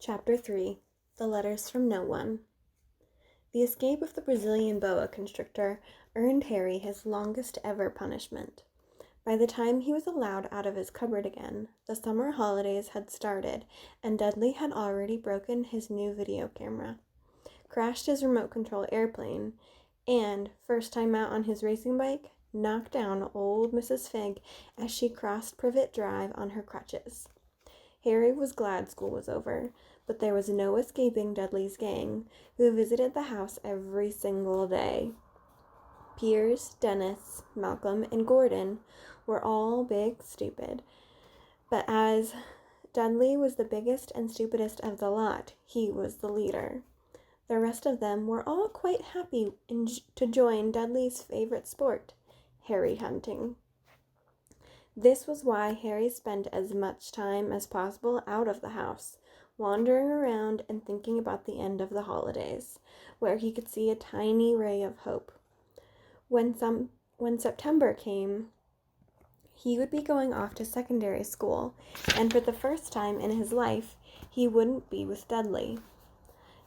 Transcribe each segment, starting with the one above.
Chapter 3 The Letters from No One. The escape of the Brazilian boa constrictor earned Harry his longest ever punishment. By the time he was allowed out of his cupboard again, the summer holidays had started, and Dudley had already broken his new video camera, crashed his remote control airplane, and, first time out on his racing bike, knocked down old Mrs. Figg as she crossed Privet Drive on her crutches. Harry was glad school was over, but there was no escaping Dudley's gang, who visited the house every single day. Piers, Dennis, Malcolm, and Gordon were all big stupid, but as Dudley was the biggest and stupidest of the lot, he was the leader. The rest of them were all quite happy to join Dudley's favorite sport, Harry hunting. This was why Harry spent as much time as possible out of the house, wandering around and thinking about the end of the holidays, where he could see a tiny ray of hope. When September came, he would be going off to secondary school, and for the first time in his life, he wouldn't be with Dudley.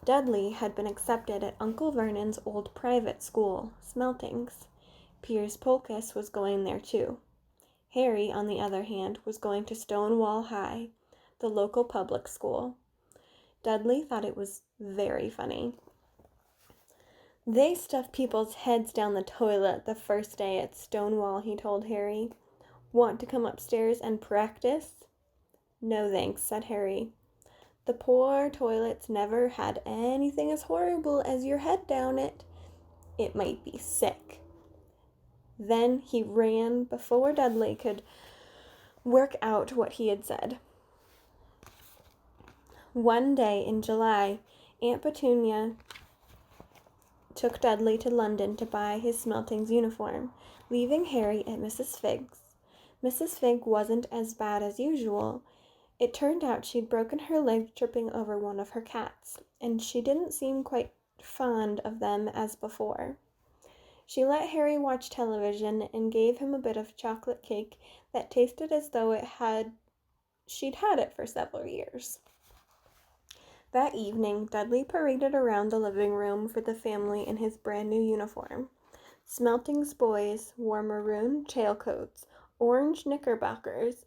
Dudley had been accepted at Uncle Vernon's old private school, Smeltings. Piers Polkiss was going there too. Harry, on the other hand, was going to Stonewall High, the local public school. Dudley thought it was very funny. They stuff people's heads down the toilet the first day at Stonewall, he told Harry. Want to come upstairs and practice? No thanks, said Harry. The poor toilets never had anything as horrible as your head down it. It might be sick. Then he ran before Dudley could work out what he had said. One day in July, Aunt Petunia took Dudley to London to buy his Smeltings uniform, leaving Harry at Mrs. Figg's. Mrs. Figg wasn't as bad as usual. It turned out she'd broken her leg tripping over one of her cats, and she didn't seem quite fond of them as before. She let Harry watch television and gave him a bit of chocolate cake that tasted as though she'd had it for several years. That evening, Dudley paraded around the living room for the family in his brand new uniform. Smeltings boys wore maroon tailcoats, orange knickerbockers,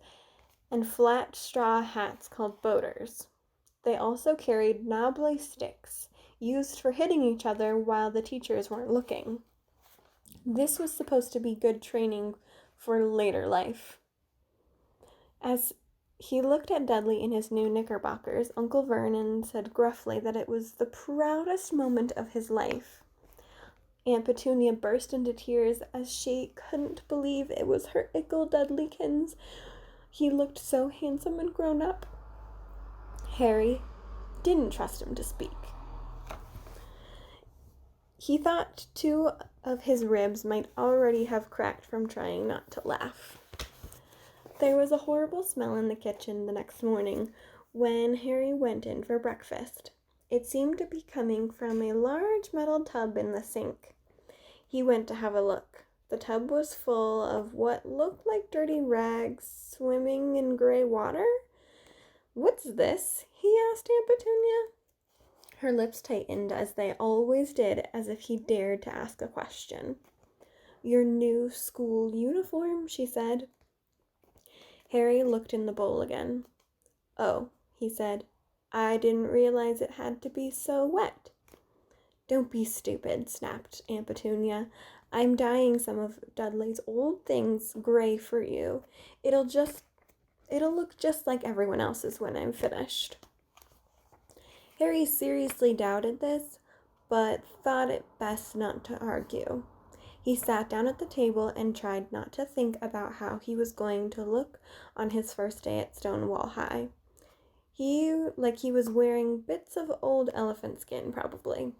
and flat straw hats called boaters. They also carried knobbly sticks, used for hitting each other while the teachers weren't looking. This was supposed to be good training for later life. As he looked at Dudley in his new knickerbockers, Uncle Vernon said gruffly that it was the proudest moment of his life. Aunt Petunia burst into tears as she couldn't believe it was her ickle Dudleykins. He looked so handsome and grown up. Harry didn't trust him to speak. He thought 2 of his ribs might already have cracked from trying not to laugh. There was a horrible smell in the kitchen the next morning when Harry went in for breakfast. It seemed to be coming from a large metal tub in the sink. He went to have a look. The tub was full of what looked like dirty rags swimming in gray water. "What's this?" he asked Aunt Petunia. Her lips tightened, as they always did, as if he dared to ask a question. "Your new school uniform," she said. Harry looked in the bowl again. "Oh," he said, "I didn't realize it had to be so wet." "Don't be stupid," snapped Aunt Petunia. "I'm dyeing some of Dudley's old things gray for you. It'll look just like everyone else's when I'm finished." Harry seriously doubted this, but thought it best not to argue. He sat down at the table and tried not to think about how he was going to look on his first day at Stonewall High. He was wearing bits of old elephant skin, probably.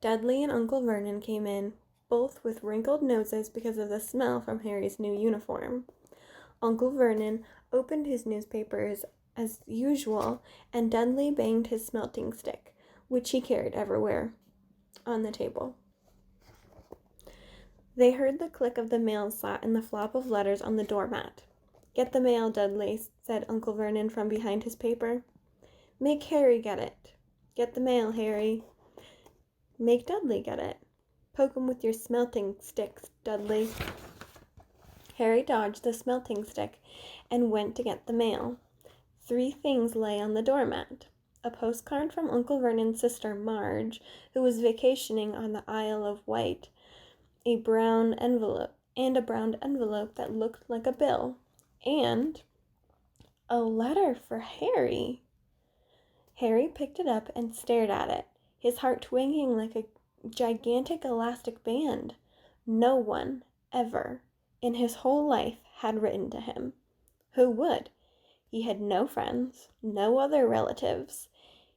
Dudley and Uncle Vernon came in, both with wrinkled noses because of the smell from Harry's new uniform. Uncle Vernon opened his newspapers as usual, and Dudley banged his smelting stick, which he carried everywhere, on the table. They heard the click of the mail slot and the flop of letters on the doormat. "Get the mail, Dudley," said Uncle Vernon from behind his paper. Make Harry get it. Get the mail, Harry. Make Dudley get it. Poke him with your smelting sticks, Dudley. Harry dodged the smelting stick and went to get the mail. 3 things lay on the doormat. A postcard from Uncle Vernon's sister Marge, who was vacationing on the Isle of Wight, a brown envelope that looked like a bill, and a letter for Harry. Harry picked it up and stared at it, his heart twinging like a gigantic elastic band. No one, ever, in his whole life had written to him. Who would? He had no friends, no other relatives.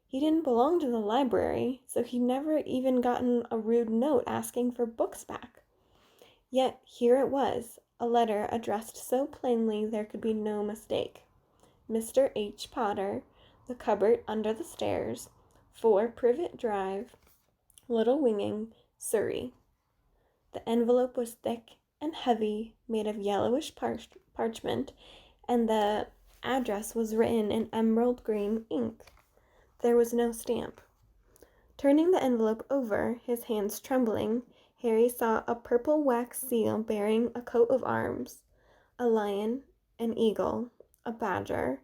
He didn't belong to the library, so he'd never even gotten a rude note asking for books back. Yet here it was, a letter addressed so plainly there could be no mistake. Mr. H. Potter, The Cupboard Under the Stairs, 4 Privet Drive, Little Winging, Surrey. The envelope was thick and heavy, made of yellowish parchment, and the address was written in emerald green ink. There was no stamp. Turning the envelope over, his hands trembling, Harry saw a purple wax seal bearing a coat of arms, a lion, an eagle, a badger,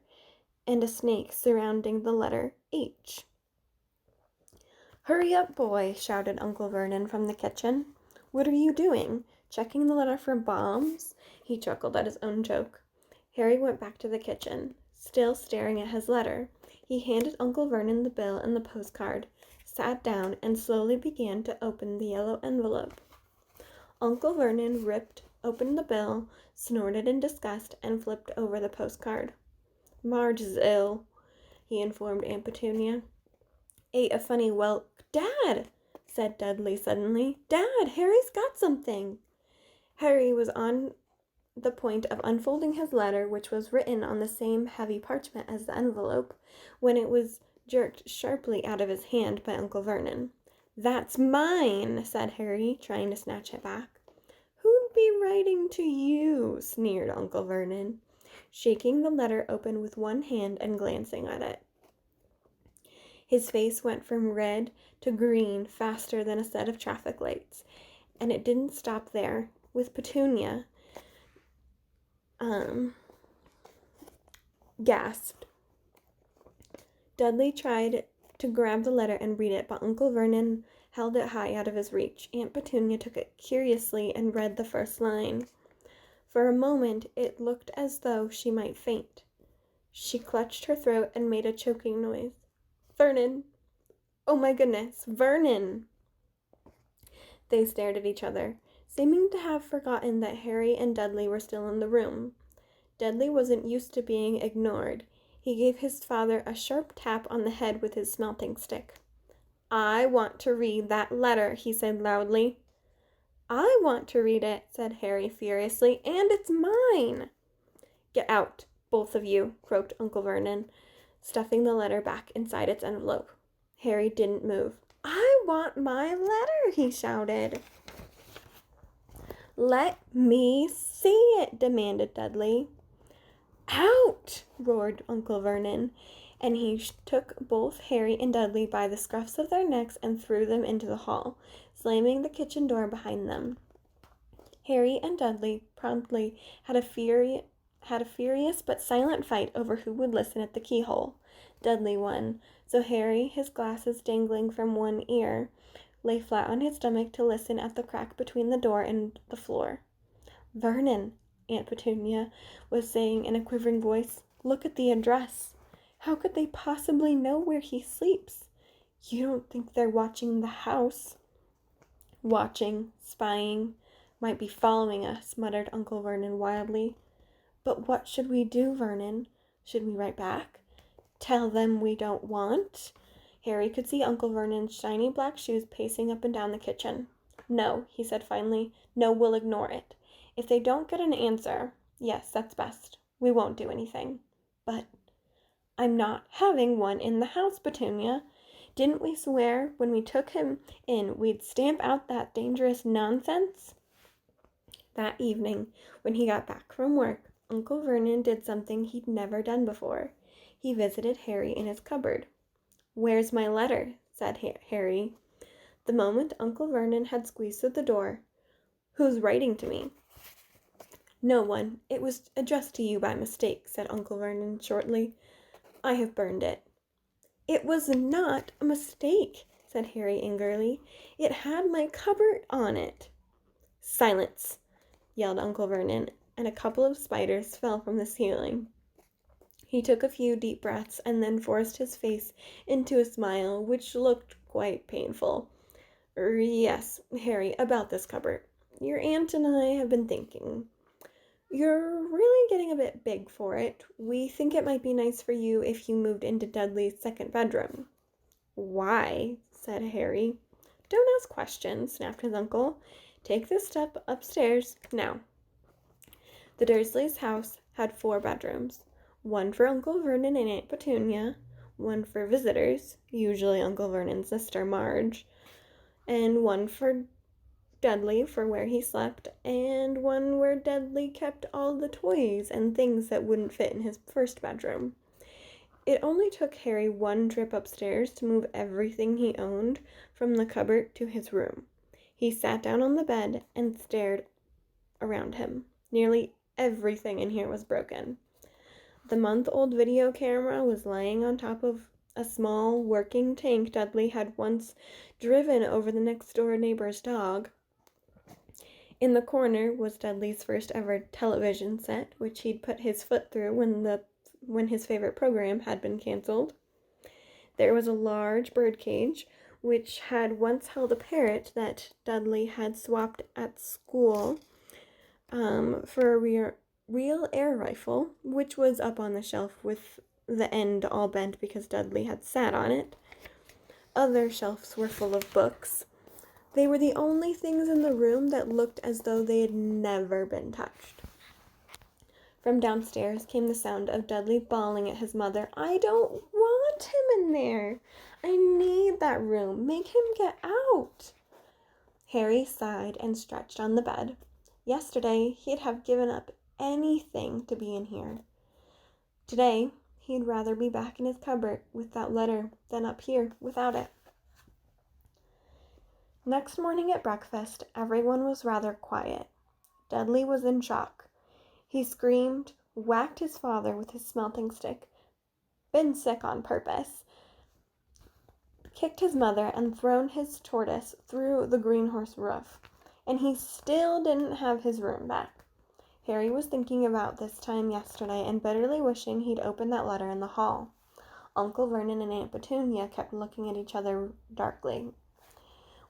and a snake surrounding the letter H. "Hurry up, boy," shouted Uncle Vernon from the kitchen. "What are you doing? Checking the letter for bombs?" He chuckled at his own joke. Harry went back to the kitchen, still staring at his letter. He handed Uncle Vernon the bill and the postcard, sat down, and slowly began to open the yellow envelope. Uncle Vernon ripped open the bill, snorted in disgust, and flipped over the postcard. "Marge is ill," he informed Aunt Petunia. "Ate a funny Dad!" said Dudley suddenly. "Dad, Harry's got something!" Harry was on the point of unfolding his letter, which was written on the same heavy parchment as the envelope, when it was jerked sharply out of his hand by Uncle Vernon. "That's mine," said Harry, trying to snatch it back. "Who'd be writing to you?" sneered Uncle Vernon, shaking the letter open with one hand and glancing at it. His face went from red to green faster than a set of traffic lights, and it didn't stop there. With Petunia, gasped. Dudley tried to grab the letter and read it, but Uncle Vernon held it high out of his reach. Aunt Petunia took it curiously and read the first line. For a moment, it looked as though she might faint. She clutched her throat and made a choking noise. "Vernon! Oh my goodness, Vernon!" They stared at each other, seeming to have forgotten that Harry and Dudley were still in the room. Dudley wasn't used to being ignored. He gave his father a sharp tap on the head with his smelting stick. "I want to read that letter," he said loudly. "I want to read it," said Harry furiously, "and it's mine." "Get out, both of you," croaked Uncle Vernon, stuffing the letter back inside its envelope. Harry didn't move. "I want my letter," he shouted. "Let me see it," demanded Dudley. "Out!" roared Uncle Vernon, and he took both Harry and Dudley by the scruffs of their necks and threw them into the hall, slamming the kitchen door behind them. Harry and Dudley promptly had a furious but silent fight over who would listen at the keyhole. Dudley won, so Harry, his glasses dangling from one ear, lay flat on his stomach to listen at the crack between the door and the floor. "Vernon," Aunt Petunia was saying in a quivering voice, "look at the address. How could they possibly know where he sleeps? You don't think they're watching the house?" "Watching, spying, might be following us," muttered Uncle Vernon wildly. "But what should we do, Vernon? Should we write back? Tell them we don't want?" Harry could see Uncle Vernon's shiny black shoes pacing up and down the kitchen. "No," he said finally. "No, we'll ignore it. If they don't get an answer, yes, that's best. We won't do anything." "But I'm not having one in the house, Petunia. Didn't we swear when we took him in we'd stamp out that dangerous nonsense?" That evening, when he got back from work, Uncle Vernon did something he'd never done before. he visited Harry in his cupboard. "Where's my letter?" said Harry. The moment Uncle Vernon had squeezed through the door. "Who's writing to me?" "No one. It was addressed to you by mistake," said Uncle Vernon shortly. "I have burned it." "It was not a mistake," said Harry angrily. "It had my cupboard on it." "Silence!" yelled Uncle Vernon, and a couple of spiders fell from the ceiling. He took a few deep breaths and then forced his face into a smile which looked quite painful. "Yes, Harry, about this cupboard. Your aunt and I have been thinking. You're really getting a bit big for it. We think it might be nice for you if you moved into Dudley's second bedroom." "Why?" said Harry. "Don't ask questions," snapped his uncle. "Take this step upstairs now." The Dursleys' house had 4 bedrooms. One for Uncle Vernon and Aunt Petunia, one for visitors, usually Uncle Vernon's sister Marge, and one for Dudley for where he slept, and one where Dudley kept all the toys and things that wouldn't fit in his first bedroom. It only took Harry one trip upstairs to move everything he owned from the cupboard to his room. He sat down on the bed and stared around him. Nearly everything in here was broken. The month-old video camera was laying on top of a small working tank Dudley had once driven over the next-door neighbor's dog. In the corner was Dudley's first ever television set, which he'd put his foot through when his favorite program had been canceled. There was a large birdcage, which had once held a parrot that Dudley had swapped at school for a real air rifle, which was up on the shelf with the end all bent because Dudley had sat on it. Other shelves were full of books. They were the only things in the room that looked as though they had never been touched. From downstairs came the sound of Dudley bawling at his mother. "I don't want him in there. I need that room. Make him get out." Harry sighed and stretched on the bed. Yesterday, he'd have given up anything to be in here. Today, he'd rather be back in his cupboard with that letter than up here without it. Next morning at breakfast, everyone was rather quiet. Dudley was in shock. He screamed, whacked his father with his smelting stick, been sick on purpose, kicked his mother, and thrown his tortoise through the greenhorse roof. And he still didn't have his room back. Harry was thinking about this time yesterday and bitterly wishing he'd opened that letter in the hall. Uncle Vernon and Aunt Petunia kept looking at each other darkly.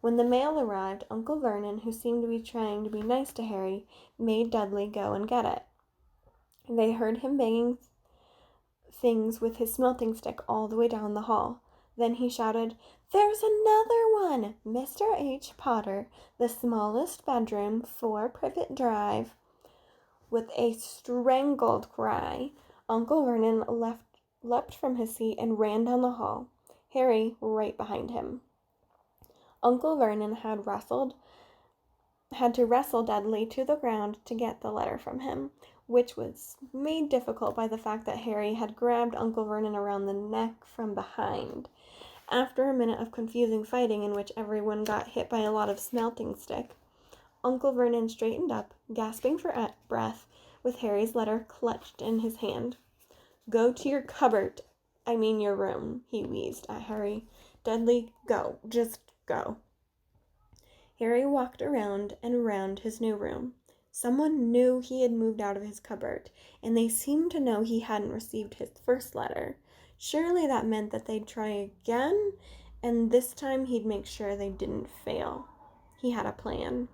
When the mail arrived, Uncle Vernon, who seemed to be trying to be nice to Harry, made Dudley go and get it. They heard him banging things with his smelting stick all the way down the hall. Then he shouted, "There's another one! Mr. H. Potter, the smallest bedroom, 4 Privet Drive." With a strangled cry, Uncle Vernon leapt from his seat and ran down the hall, Harry right behind him. Uncle Vernon had to wrestle Dudley to the ground to get the letter from him, which was made difficult by the fact that Harry had grabbed Uncle Vernon around the neck from behind. After a minute of confusing fighting in which everyone got hit by a lot of smelting stick, Uncle Vernon straightened up, gasping for breath, with Harry's letter clutched in his hand. "Go to your cupboard, your room," he wheezed at Harry. "Dudley, go, just go." Harry walked around and around his new room. Someone knew he had moved out of his cupboard, and they seemed to know he hadn't received his first letter. Surely that meant that they'd try again, and this time he'd make sure they didn't fail. He had a plan.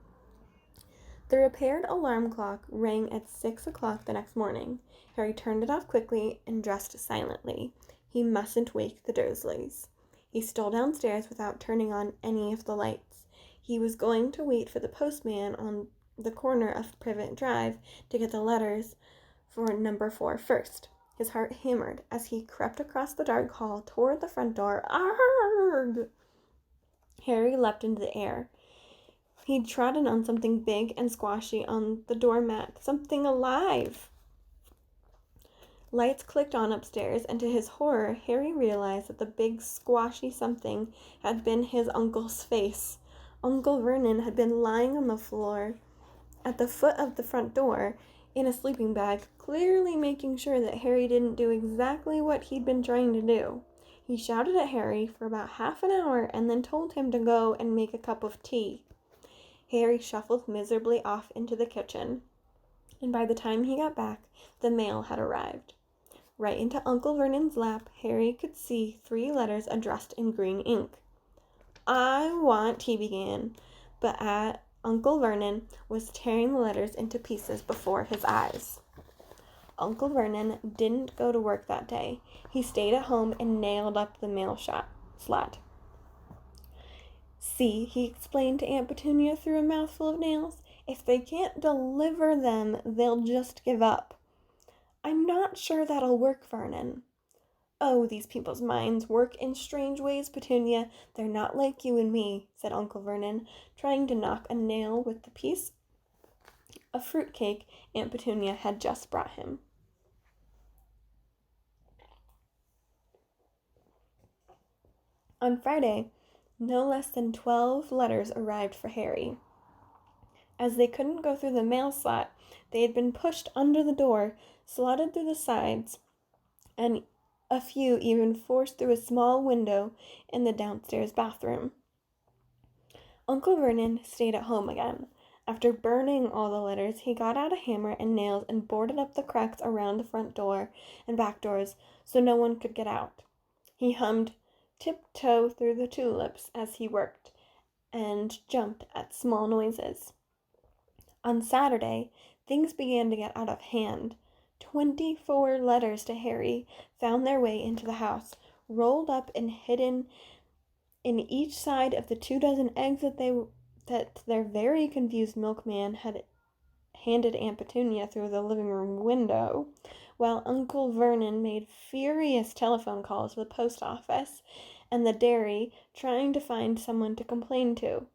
The repaired alarm clock rang at 6 o'clock the next morning. Harry turned it off quickly and dressed silently. He mustn't wake the Dursleys. He stole downstairs without turning on any of the lights. He was going to wait for the postman on the corner of Privet Drive to get the letters for number 4 first. His heart hammered as he crept across the dark hall toward the front door. Arrgh! Harry leapt into the air. He'd trodden on something big and squashy on the doormat. Something alive. Lights clicked on upstairs, and to his horror, Harry realized that the big squashy something had been his uncle's face. Uncle Vernon had been lying on the floor at the foot of the front door in a sleeping bag, clearly making sure that Harry didn't do exactly what he'd been trying to do. He shouted at Harry for about half an hour and then told him to go and make a cup of tea. Harry shuffled miserably off into the kitchen, and by the time he got back, the mail had arrived. Right into Uncle Vernon's lap, Harry could see 3 letters addressed in green ink. "I want," he began, but Uncle Vernon was tearing the letters into pieces before his eyes. Uncle Vernon didn't go to work that day. He stayed at home and nailed up the mail slot. "See," he explained to Aunt Petunia through a mouthful of nails, "if they can't deliver them, they'll just give up." "I'm not sure that'll work, Vernon." "Oh, these people's minds work in strange ways, Petunia. They're not like you and me," said Uncle Vernon, trying to knock a nail with the piece of fruitcake Aunt Petunia had just brought him. On Friday, no less than 12 letters arrived for Harry. As they couldn't go through the mail slot, they had been pushed under the door, slotted through the sides, and a few even forced through a small window in the downstairs bathroom. Uncle Vernon stayed at home again. After burning all the letters, he got out a hammer and nails and boarded up the cracks around the front door and back doors so no one could get out. He hummed "Tiptoe Through the Tulips" as he worked, and jumped at small noises. On Saturday, things began to get out of hand. 24 letters to Harry found their way into the house, rolled up and hidden in each side of the 24 eggs that their very confused milkman had handed Aunt Petunia through the living room window, while Uncle Vernon made furious telephone calls to the post office and the dairy, trying to find someone to complain to.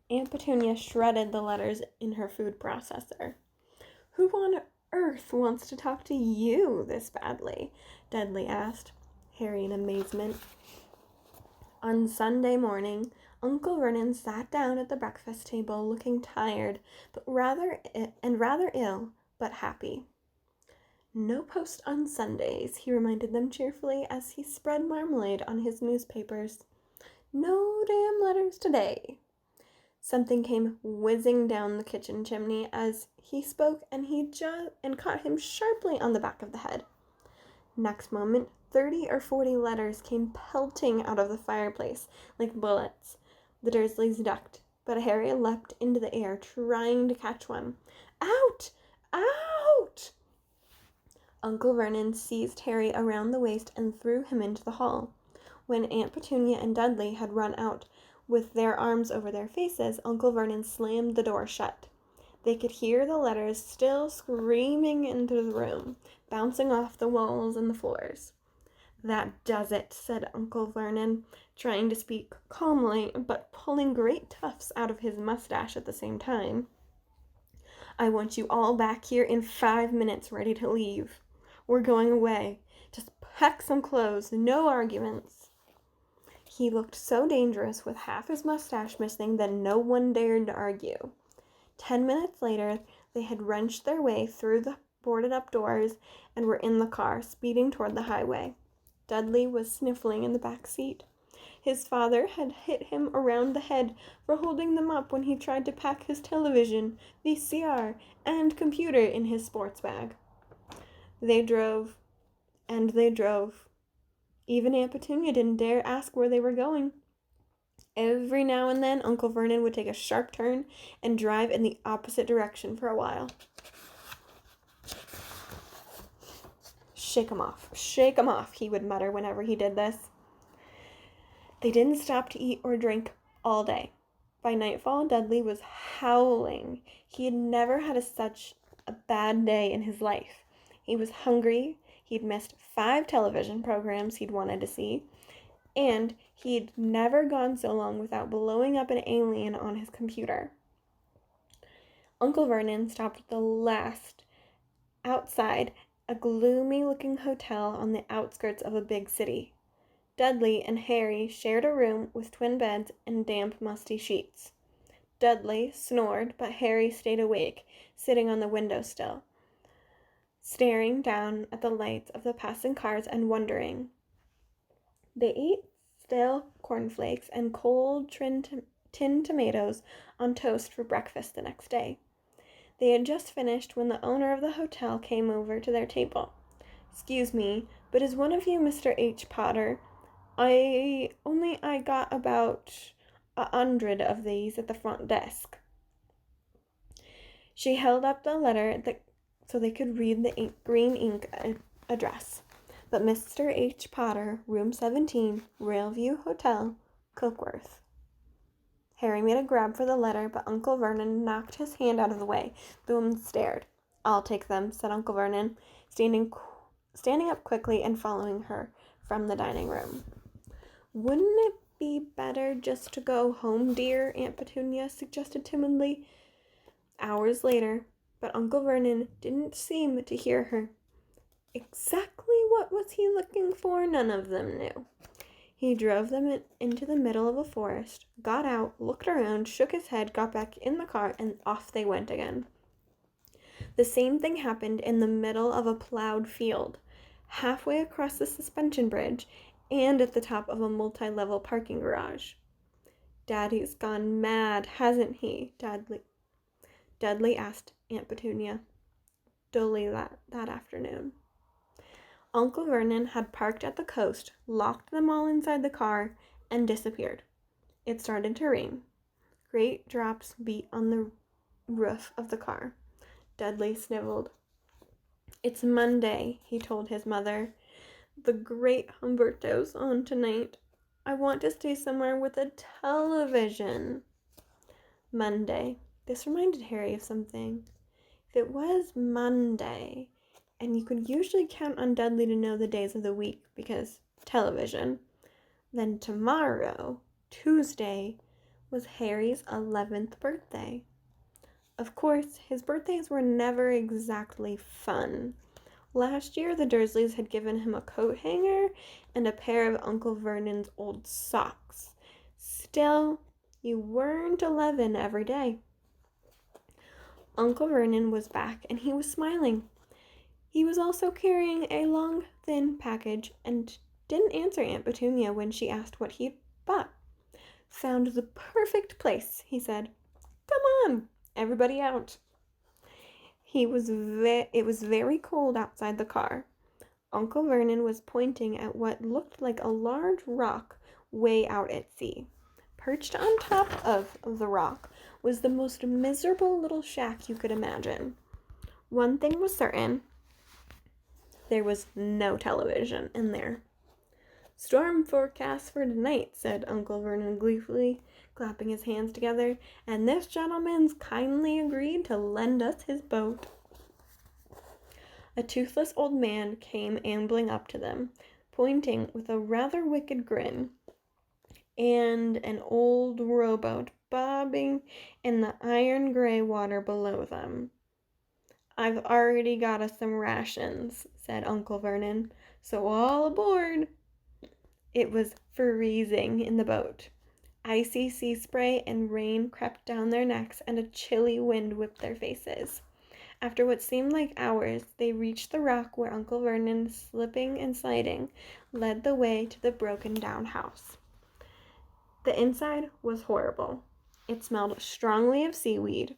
Aunt Petunia shredded the letters in her food processor. "Who on earth wants to talk to you this badly?" Dudley asked Harry in amazement. On Sunday morning, Uncle Vernon sat down at the breakfast table looking tired, but rather ill, but happy. "No post on Sundays," he reminded them cheerfully as he spread marmalade on his newspapers. "No damn letters today." Something came whizzing down the kitchen chimney as he spoke, and caught him sharply on the back of the head. Next moment, 30 or 40 letters came pelting out of the fireplace like bullets. The Dursleys ducked, but Harry leapt into the air, trying to catch one. "Out! Out!" Uncle Vernon seized Harry around the waist and threw him into the hall. When Aunt Petunia and Dudley had run out with their arms over their faces, Uncle Vernon slammed the door shut. They could hear the letters still screaming into the room, bouncing off the walls and the floors. "That does it," said Uncle Vernon, trying to speak calmly, but pulling great tufts out of his mustache at the same time. "I want you all back here in 5 minutes, ready to leave. We're going away. Just pack some clothes, no arguments." He looked so dangerous with half his mustache missing that no one dared to argue. 10 minutes later, they had wrenched their way through the boarded-up doors and were in the car, speeding toward the highway. Dudley was sniffling in the back seat. His father had hit him around the head for holding them up when he tried to pack his television, VCR, and computer in his sports bag. They drove, and they drove. Even Aunt Petunia didn't dare ask where they were going. Every now and then, Uncle Vernon would take a sharp turn and drive in the opposite direction for a while. Shake 'em off," he would mutter whenever he did this. They didn't stop to eat or drink all day. By nightfall, Dudley was howling. He had never had such a bad day in his life. He was hungry. He'd missed 5 television programs he'd wanted to see, and he'd never gone so long without blowing up an alien on his computer. Uncle Vernon stopped at the last outside a gloomy-looking hotel on the outskirts of a big city. Dudley and Harry shared a room with twin beds and damp, musty sheets. Dudley snored, but Harry stayed awake, sitting on the windowsill, staring down at the lights of the passing cars and wondering. They ate stale cornflakes and cold tinned tomatoes on toast for breakfast the next day. They had just finished when the owner of the hotel came over to their table. "Excuse me, but is one of you Mr. H. Potter? I got about 100 of these at the front desk." She held up the letter so they could read the green ink address. But Mr. H. Potter, room 17, Railview Hotel, Cookworth. Harry made a grab for the letter, but Uncle Vernon knocked his hand out of the way. The woman stared. "I'll take them," said Uncle Vernon, standing up quickly and following her from the dining room. "Wouldn't it be better just to go home, dear?" Aunt Petunia suggested timidly. Hours later, but Uncle Vernon didn't seem to hear her. Exactly what was he looking for? None of them knew. He drove them into the middle of a forest, got out, looked around, shook his head, got back in the car, and off they went again. The same thing happened in the middle of a plowed field, halfway across the suspension bridge, and at the top of a multi-level parking garage. "Daddy's gone mad, hasn't he?" Dudley asked Aunt Petunia dully that afternoon. Uncle Vernon had parked at the coast, locked them all inside the car, and disappeared. It started to rain. Great drops beat on the roof of the car. Dudley sniveled. "It's Monday," he told his mother. "The great Humberto's on tonight. I want to stay somewhere with a television." Monday. This reminded Harry of something. If it was Monday, and you could usually count on Dudley to know the days of the week because television, then tomorrow, Tuesday, was Harry's 11th birthday. Of course, his birthdays were never exactly fun. Last year, the Dursleys had given him a coat hanger and a pair of Uncle Vernon's old socks. Still, you weren't 11 every day. Uncle Vernon was back, and he was smiling. He was also carrying a long, thin package and didn't answer Aunt Petunia when she asked what he'd bought. "Found the perfect place," he said. "Come on, everybody out." It was very cold outside the car. Uncle Vernon was pointing at what looked like a large rock way out at sea. Perched on top of the rock was the most miserable little shack you could imagine. One thing was certain. There was no television in there. "Storm forecast for tonight," said Uncle Vernon gleefully, clapping his hands together, "and this gentleman's kindly agreed to lend us his boat." A toothless old man came ambling up to them, pointing with a rather wicked grin, and an old rowboat bobbing in the iron-gray water below them. "I've already got us some rations," said Uncle Vernon, "so all aboard." It was freezing in the boat. Icy sea spray and rain crept down their necks, and a chilly wind whipped their faces. After what seemed like hours, they reached the rock where Uncle Vernon, slipping and sliding, led the way to the broken-down house. The inside was horrible. It smelled strongly of seaweed.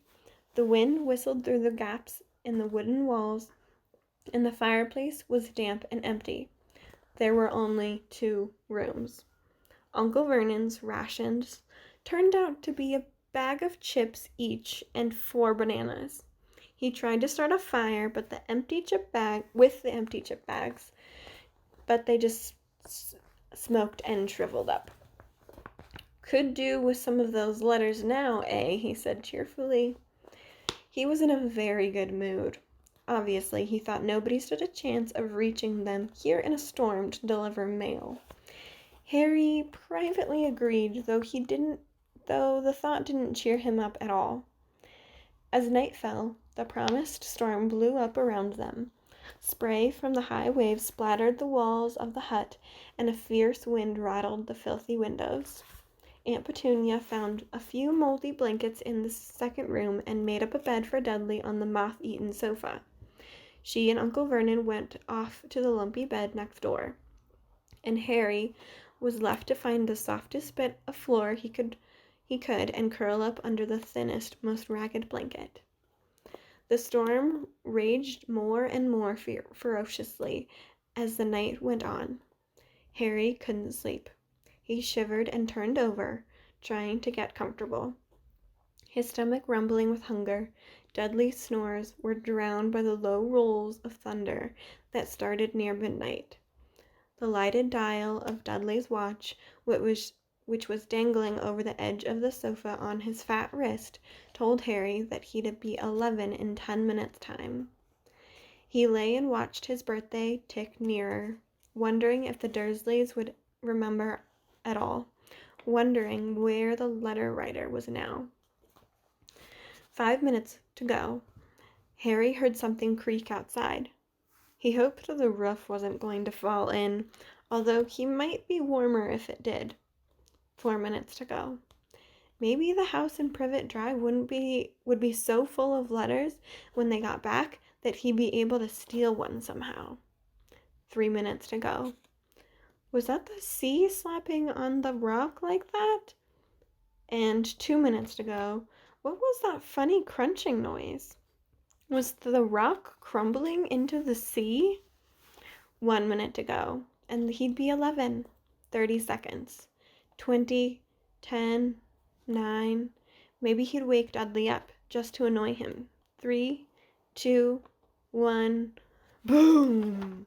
The wind whistled through the gaps in the wooden walls, and the fireplace was damp and empty. There were only 2 rooms. Uncle Vernon's rations turned out to be a bag of chips each and 4 bananas. He tried to start a fire with the empty chip bags, but they just smoked and shriveled up. "Could do with some of those letters now, eh?" he said cheerfully. He was in a very good mood. Obviously, he thought nobody stood a chance of reaching them here in a storm to deliver mail. Harry privately agreed, though the thought didn't cheer him up at all. As night fell, the promised storm blew up around them. Spray from the high waves splattered the walls of the hut, and a fierce wind rattled the filthy windows. Aunt Petunia found a few moldy blankets in the second room and made up a bed for Dudley on the moth-eaten sofa. She and Uncle Vernon went off to the lumpy bed next door, and Harry was left to find the softest bit of floor he could and curl up under the thinnest, most ragged blanket. The storm raged more and more ferociously as the night went on. Harry couldn't sleep. He shivered and turned over, trying to get comfortable. His stomach rumbling with hunger, Dudley's snores were drowned by the low rolls of thunder that started near midnight. The lighted dial of Dudley's watch, which was dangling over the edge of the sofa on his fat wrist, told Harry that he'd be 11 in 10 minutes' time. He lay and watched his birthday tick nearer, wondering if the Dursleys would remember at all, wondering where the letter writer was now. 5 minutes to go. Harry heard something creak outside. He hoped the roof wasn't going to fall in, although he might be warmer if it did. 4 minutes to go. Maybe the house in Privet Drive would be so full of letters when they got back that he'd be able to steal one somehow. 3 minutes to go. Was that the sea slapping on the rock like that? And 2 minutes to go. What was that funny crunching noise? Was the rock crumbling into the sea? 1 minute to go, and he'd be 11. 30 seconds. 20, 10, 9. Maybe he'd wake Dudley up just to annoy him. 3, 2, 1. Boom!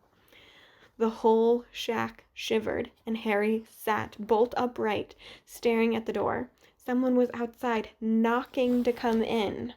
The whole shack shivered, and Harry sat bolt upright, staring at the door. Someone was outside, knocking to come in.